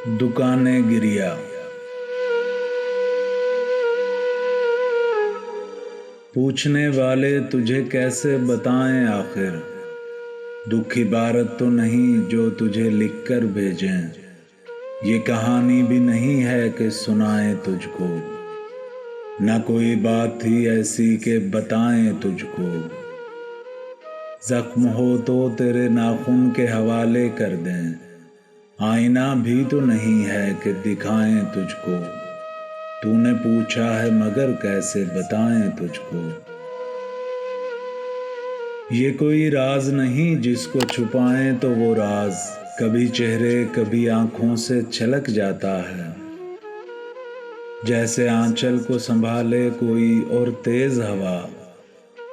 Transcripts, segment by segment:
दुकाने गिरिया। पूछने वाले तुझे कैसे बताएं आखिर, दुख इबारत तो नहीं जो तुझे लिख कर भेजें। ये कहानी भी नहीं है कि सुनाएं तुझको, न कोई बात थी ऐसी कि बताएं तुझको। जख्म हो तो तेरे नाखून के हवाले कर दें, आईना भी तो नहीं है कि दिखाएं तुझको। तूने पूछा है मगर कैसे बताएं तुझको। ये कोई राज नहीं जिसको छुपाएं तो वो राज कभी चेहरे कभी आंखों से छलक जाता है। जैसे आंचल को संभाले कोई और तेज हवा,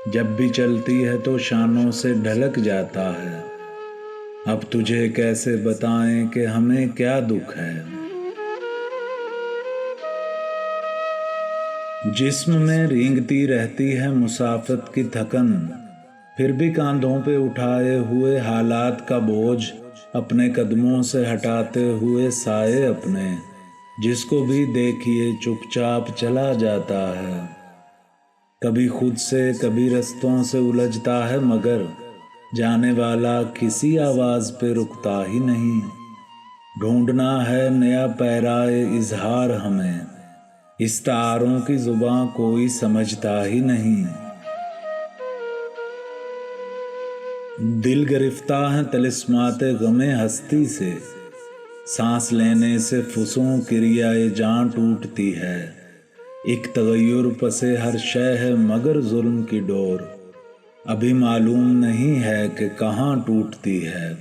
जब भी चलती है तो शानों से ढलक जाता है। अब तुझे कैसे बताएं कि हमें क्या दुख है। जिस्म में रेंगती रहती है मुसाफत की थकन, फिर भी कांधों पे उठाए हुए हालात का बोझ, अपने कदमों से हटाते हुए साए अपने, जिसको भी देखिए चुपचाप चला जाता है। कभी खुद से कभी रस्तों से उलझता है मगर जाने वाला किसी आवाज पे रुकता ही नहीं। ढूंढना है नया पैराए इजहार हमें, इस तारों की जुबां कोई समझता ही नहीं। दिल गिरफ्ता है तिलिस्माते गमे हस्ती से, सांस लेने से फुसों क्रियाए जान टूटती है। एक तगय्युर पसे हर शय है मगर जुल्म की डोर अभी मालूम नहीं है कि कहाँ टूटती है।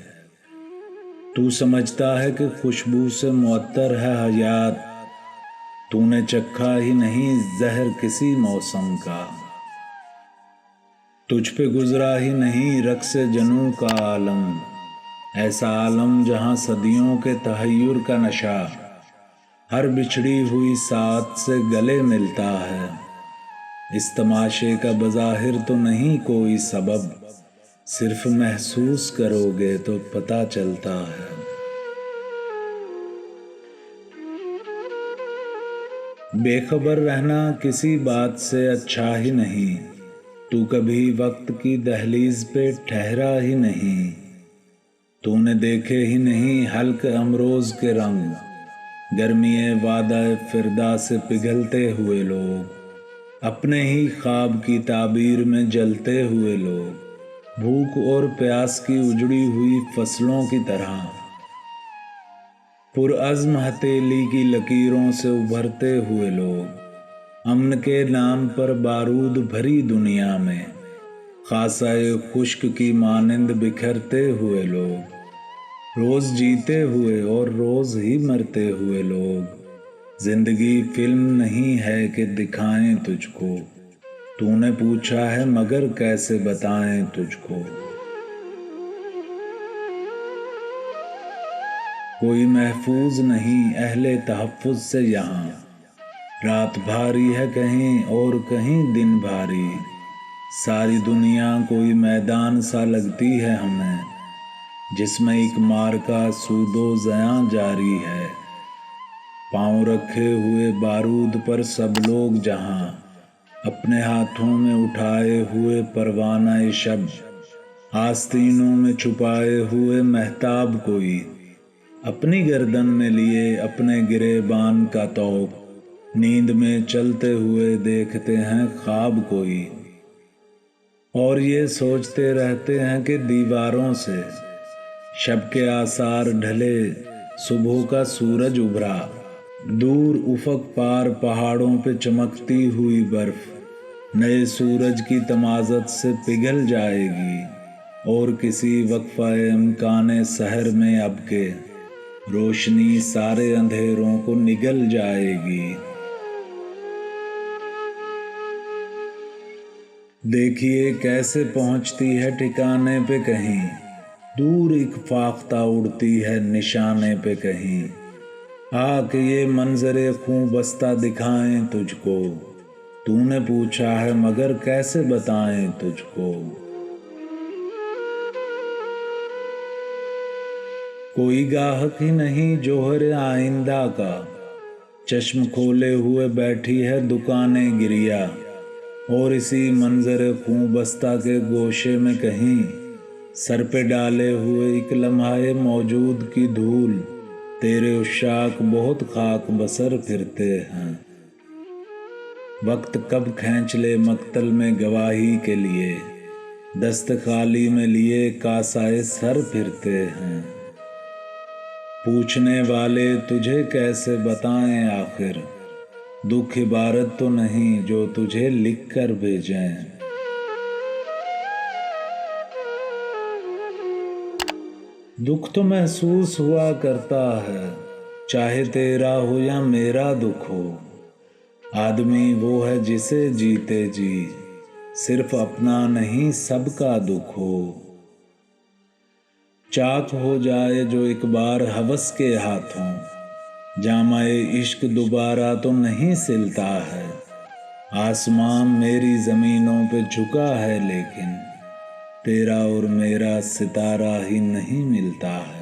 तू समझता है कि खुशबू से मुअत्तर है हयात, तूने चखा ही नहीं जहर किसी मौसम का। तुझ पे गुजरा ही नहीं रक्स जनू का आलम, ऐसा आलम जहां सदियों के तहय्युर का नशा हर बिछड़ी हुई साथ से गले मिलता है। इस तमाशे का बज़ाहिर तो नहीं कोई सबब, सिर्फ महसूस करोगे तो पता चलता है। बेखबर रहना किसी बात से अच्छा ही नहीं, तू कभी वक्त की दहलीज पे ठहरा ही नहीं। तूने देखे ही नहीं हल्क अमरोज के रंग, गर्मीए वादा फिरदा से पिघलते हुए लोग, अपने ही ख्वाब की ताबीर में जलते हुए लोग, भूख और प्यास की उजड़ी हुई फसलों की तरह, पुरअज़्म हथेली की लकीरों से उभरते हुए लोग, अमन के नाम पर बारूद भरी दुनिया में खासाए खुश्क की मानिंद बिखरते हुए लोग, रोज जीते हुए और रोज ही मरते हुए लोग। जिंदगी फिल्म नहीं है कि दिखाएं तुझको, तूने पूछा है मगर कैसे बताएं तुझको। कोई महफूज नहीं अहले तहफ़्फ़ुज़ से यहाँ, रात भारी है कहीं और कहीं दिन भारी। सारी दुनिया कोई मैदान सा लगती है हमें, जिसमें एक मार का सूदो ज़यां जारी है। पाँव रखे हुए बारूद पर सब लोग जहाँ, अपने हाथों में उठाए हुए परवाना शब, आस्तीनों में छुपाए हुए महताब कोई, अपनी गर्दन में लिए अपने गिरेबान का तौक, नींद में चलते हुए देखते हैं ख्वाब कोई। और ये सोचते रहते हैं कि दीवारों से शब के आसार ढले, सुबह का सूरज उभरा, दूर उफक पार पहाड़ों पे चमकती हुई बर्फ नए सूरज की तमाज़त से पिघल जाएगी, और किसी वक्फ़ाए इम्काने सहर में अब के रोशनी सारे अंधेरों को निगल जाएगी। देखिए कैसे पहुंचती है ठिकाने पे कहीं, दूर एक फाख्ता उड़ती है निशाने पे कहीं। आके ये मंजरे खूं बस्ता दिखाएं तुझको, तूने पूछा है मगर कैसे बताएं तुझको। کوئی گاہک ہی نہیں جوہر آئندہ کا، چشم کھولے ہوئے بیٹھی ہے دکانیں گریا، اور اسی منظر خوں بستہ کے گوشے میں کہیں سر پہ ڈالے ہوئے ایک لمحہ موجود کی دھول، تیرے عشاق بہت خاک بسر پھرتے ہیں۔ وقت کب کھینچ لے مقتل میں گواہی کے لیے، دست خالی میں لیے کاسائے سر پھرتے ہیں۔ پوچھنے والے تجھے کیسے بتائیں آخر، دکھ عبارت تو نہیں جو تجھے لکھ کر بھیجیں۔ دکھ تو محسوس ہوا کرتا ہے، چاہے تیرا ہو یا میرا دکھ ہو۔ آدمی وہ ہے جسے جیتے جی صرف اپنا نہیں سب کا دکھ ہو۔ چاک ہو جائے جو ایک بار ہوس کے ہاتھوں، جامہ عشق دوبارہ تو نہیں سلتا ہے۔ آسمان میری زمینوں پہ جھکا ہے لیکن تیرا اور میرا ستارہ ہی نہیں ملتا ہے۔